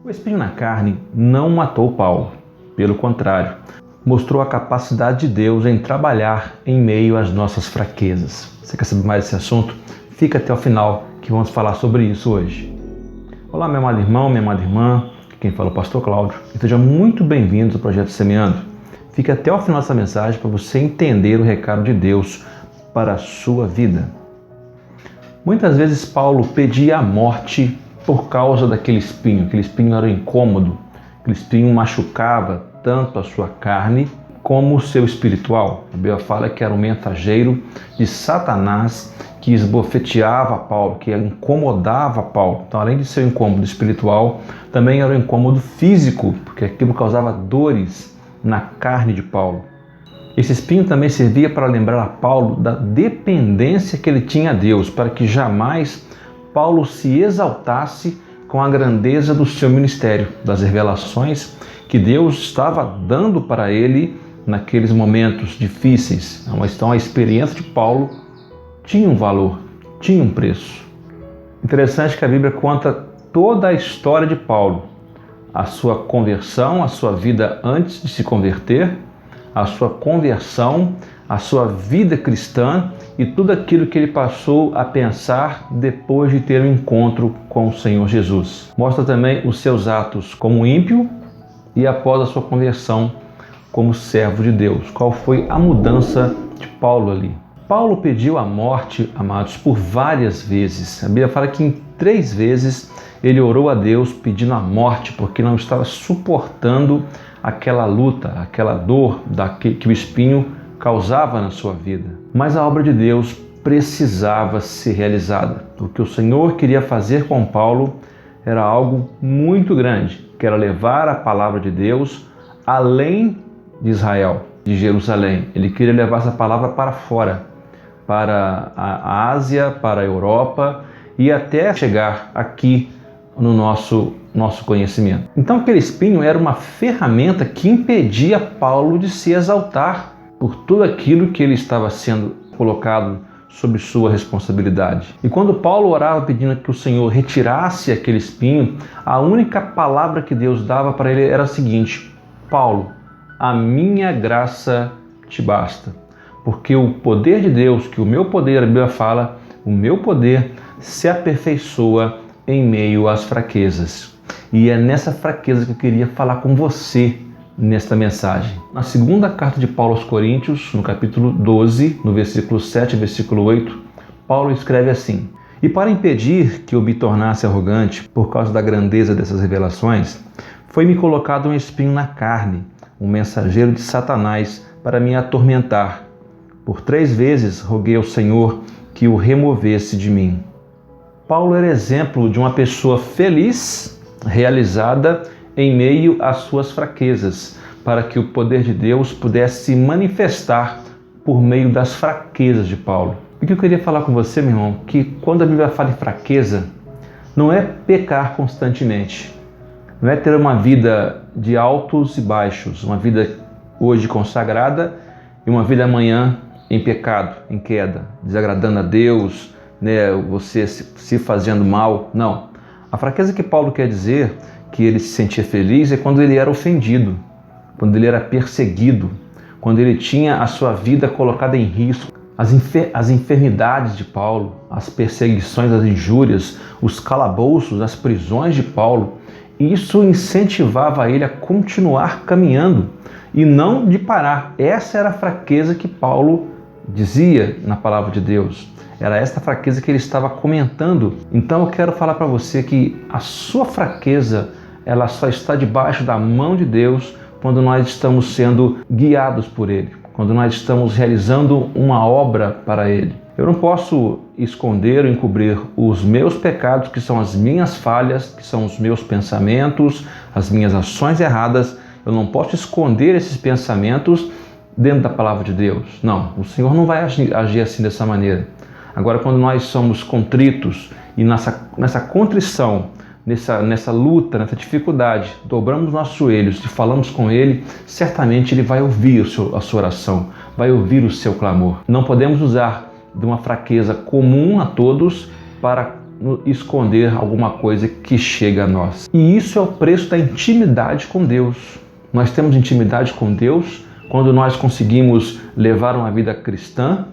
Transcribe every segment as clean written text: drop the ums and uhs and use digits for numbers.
O espinho na carne não matou Paulo. Pelo contrário, mostrou a capacidade de Deus em trabalhar em meio às nossas fraquezas. Você quer saber mais desse assunto? Fica até o final que vamos falar sobre isso hoje. Olá, meu amado irmão, minha amada irmã, quem fala é o pastor Cláudio, e sejam muito bem-vindos ao Projeto Semeando. Fique até o final dessa mensagem para você entender o recado de Deus para a sua vida. Muitas vezes Paulo pedia a morte por causa daquele espinho. Aquele espinho era incômodo, aquele espinho machucava tanto a sua carne como o seu espiritual. A Bíblia fala que era um mensageiro de Satanás que esbofeteava Paulo, que incomodava Paulo. Então, além de ser um incômodo espiritual, também era um incômodo físico, porque aquilo causava dores na carne de Paulo. Esse espinho também servia para lembrar a Paulo da dependência que ele tinha a Deus, para que jamais Paulo se exaltasse com a grandeza do seu ministério, das revelações que Deus estava dando para ele naqueles momentos difíceis. Então a experiência de Paulo tinha um valor, tinha um preço. Interessante que a Bíblia conta toda a história de Paulo, a sua conversão, a sua vida antes de se converter, a sua conversão, a sua vida cristã e tudo aquilo que ele passou a pensar depois de ter um encontro com o Senhor Jesus. Mostra também os seus atos como ímpio e após a sua conversão como servo de Deus. Qual foi a mudança de Paulo ali? Paulo pediu a morte, amados, por várias vezes. A Bíblia fala que em 3 vezes ele orou a Deus pedindo a morte, porque não estava suportando aquela luta, aquela dor que o espinho causava na sua vida. Mas a obra de Deus precisava ser realizada. O que o Senhor queria fazer com Paulo era algo muito grande, que era levar a palavra de Deus além de Israel, de Jerusalém. Ele queria levar essa palavra para fora, para a Ásia, para a Europa e até chegar aqui no nosso conhecimento. Então aquele espinho era uma ferramenta que impedia Paulo de se exaltar por tudo aquilo que ele estava sendo colocado sob sua responsabilidade. E quando Paulo orava pedindo que o Senhor retirasse aquele espinho, a única palavra que Deus dava para ele era a seguinte: Paulo, a minha graça te basta. Porque o poder de Deus, que o meu poder, a Bíblia fala, o meu poder se aperfeiçoa em meio às fraquezas. E é nessa fraqueza que eu queria falar com você nesta mensagem. Na segunda carta de Paulo aos Coríntios, no capítulo 12, no versículo 7 e versículo 8, Paulo escreve assim: E para impedir que eu me tornasse arrogante por causa da grandeza dessas revelações, foi-me colocado um espinho na carne, um mensageiro de Satanás para me atormentar. Por 3 vezes roguei ao Senhor que o removesse de mim. Paulo era exemplo de uma pessoa feliz, realizada em meio às suas fraquezas, para que o poder de Deus pudesse se manifestar por meio das fraquezas de Paulo. O que eu queria falar com você, meu irmão, que quando a Bíblia fala em fraqueza, não é pecar constantemente, não é ter uma vida de altos e baixos, uma vida hoje consagrada e uma vida amanhã em pecado, em queda, desagradando a Deus, você se fazendo mal. Não. A fraqueza que Paulo quer dizer que ele se sentia feliz é quando ele era ofendido, quando ele era perseguido, quando ele tinha a sua vida colocada em risco. As enfermidades de Paulo, as perseguições, as injúrias, os calabouços, as prisões de Paulo, isso incentivava ele a continuar caminhando e não de parar. Essa era a fraqueza que Paulo dizia na palavra de Deus. Era esta fraqueza que ele estava comentando. Então eu quero falar para você que a sua fraqueza, ela só está debaixo da mão de Deus quando nós estamos sendo guiados por Ele, quando nós estamos realizando uma obra para Ele. Eu não posso esconder ou encobrir os meus pecados, que são as minhas falhas, que são os meus pensamentos, as minhas ações erradas. Eu não posso esconder esses pensamentos dentro da palavra de Deus. Não, o Senhor não vai agir assim dessa maneira. Agora, quando nós somos contritos e nessa contrição, nessa luta, nessa dificuldade, dobramos nossos joelhos e falamos com Ele, certamente Ele vai ouvir a sua oração, vai ouvir o seu clamor. Não podemos usar de uma fraqueza comum a todos para esconder alguma coisa que chega a nós. E isso é o preço da intimidade com Deus. Nós temos intimidade com Deus quando nós conseguimos levar uma vida cristã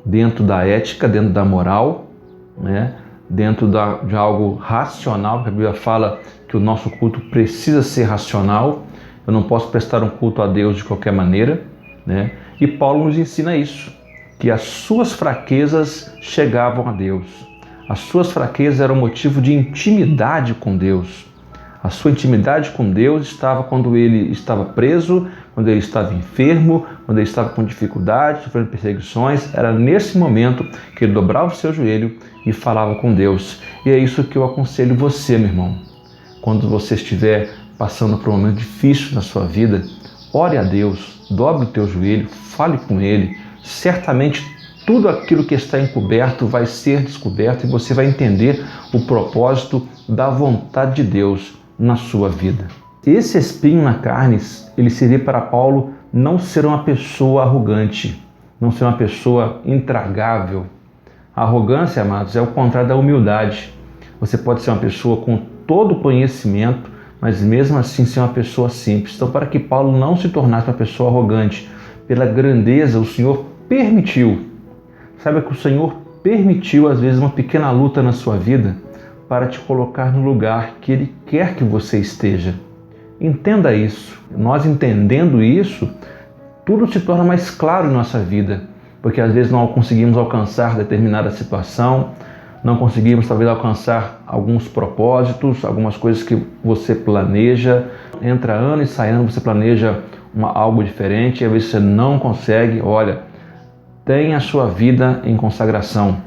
dentro da ética, dentro da moral, né? Dentro de algo racional, porque a Bíblia fala que o nosso culto precisa ser racional. Eu não posso prestar um culto a Deus de qualquer maneira, né? E Paulo nos ensina isso, que as suas fraquezas chegavam a Deus. As suas fraquezas eram motivo de intimidade com Deus. A sua intimidade com Deus estava quando ele estava preso, quando ele estava enfermo, quando ele estava com dificuldades, sofrendo perseguições. Era nesse momento que ele dobrava o seu joelho e falava com Deus. E é isso que eu aconselho você, meu irmão. Quando você estiver passando por um momento difícil na sua vida, ore a Deus, dobre o teu joelho, fale com Ele. Certamente tudo aquilo que está encoberto vai ser descoberto e você vai entender o propósito da vontade de Deus na sua vida. Esse espinho na carne, ele servia para Paulo não ser uma pessoa arrogante, não ser uma pessoa intragável. A arrogância, amados, é o contrário da humildade. Você pode ser uma pessoa com todo o conhecimento, mas mesmo assim ser uma pessoa simples. Então, para que Paulo não se tornasse uma pessoa arrogante, pela grandeza, o Senhor permitiu. Saiba que o Senhor permitiu, às vezes, uma pequena luta na sua vida para te colocar no lugar que Ele quer que você esteja. Entenda isso. Nós entendendo isso, tudo se torna mais claro em nossa vida, porque às vezes não conseguimos alcançar determinada situação, não conseguimos talvez alcançar alguns propósitos, algumas coisas que você planeja. Entra ano e sai ano, você planeja algo diferente e às vezes você não consegue. Olha, tenha a sua vida em consagração.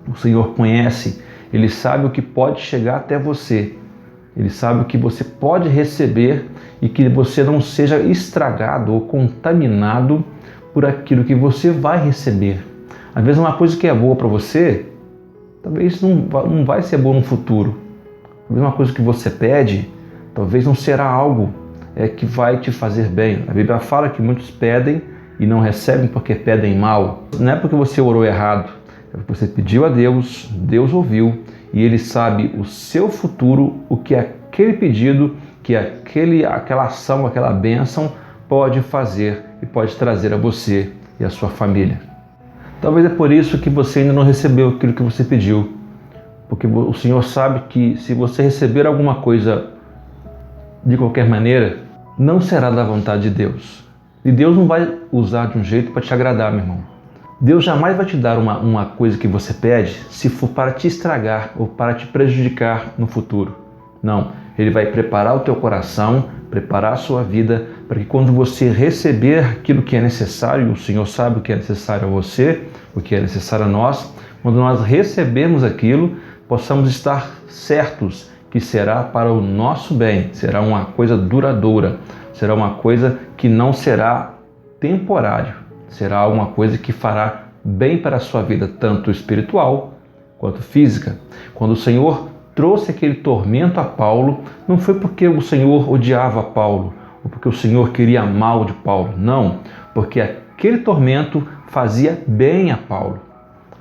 O Senhor conhece, Ele sabe o que pode chegar até você. Ele sabe o que você pode receber e que você não seja estragado ou contaminado por aquilo que você vai receber. Às vezes uma coisa que é boa para você, talvez não vai ser boa no futuro. Talvez uma coisa que você pede, talvez não será algo que vai te fazer bem. A Bíblia fala que muitos pedem e não recebem porque pedem mal. Não é porque você orou errado, é porque você pediu a Deus, Deus ouviu e Ele sabe o seu futuro, o que aquele pedido, que aquela ação, aquela bênção pode fazer e pode trazer a você e a sua família. Talvez é por isso que você ainda não recebeu aquilo que você pediu, porque o Senhor sabe que se você receber alguma coisa de qualquer maneira, não será da vontade de Deus. E Deus não vai usar de um jeito para te agradar, meu irmão. Deus jamais vai te dar uma coisa que você pede se for para te estragar ou para te prejudicar no futuro. Não, Ele vai preparar o teu coração, preparar a sua vida, para que quando você receber aquilo que é necessário, e o Senhor sabe o que é necessário a você, o que é necessário a nós, quando nós recebermos aquilo, possamos estar certos que será para o nosso bem, será uma coisa duradoura, será uma coisa que não será temporário, será uma coisa que fará bem para a sua vida, tanto espiritual quanto física. Quando o Senhor trouxe aquele tormento a Paulo, não foi porque o Senhor odiava Paulo, ou porque o Senhor queria mal de Paulo, não, porque aquele tormento fazia bem a Paulo.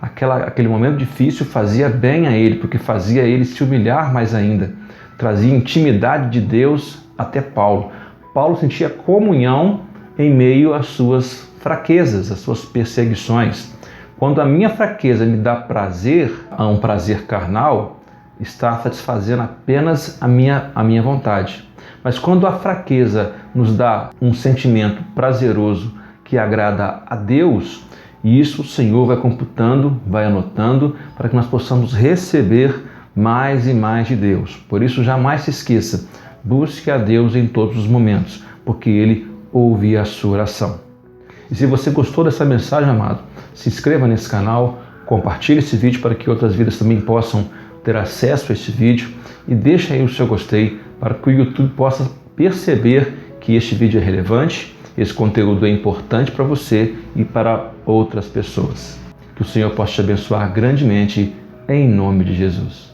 Aquele momento difícil fazia bem a ele, porque fazia ele se humilhar mais ainda, trazia intimidade de Deus até Paulo. Paulo sentia comunhão em meio às suas fraquezas, às suas perseguições. Quando a minha fraqueza me dá prazer, um prazer carnal, está satisfazendo apenas a minha vontade. Mas quando a fraqueza nos dá um sentimento prazeroso que agrada a Deus, isso o Senhor vai computando, vai anotando, para que nós possamos receber mais e mais de Deus. Por isso, jamais se esqueça, busque a Deus em todos os momentos, porque Ele ouve a sua oração. E se você gostou dessa mensagem, amado, se inscreva nesse canal, compartilhe esse vídeo para que outras vidas também possam ter acesso a esse vídeo e deixe aí o seu gostei para que o YouTube possa perceber que este vídeo é relevante, esse conteúdo é importante para você e para outras pessoas. Que o Senhor possa te abençoar grandemente em nome de Jesus.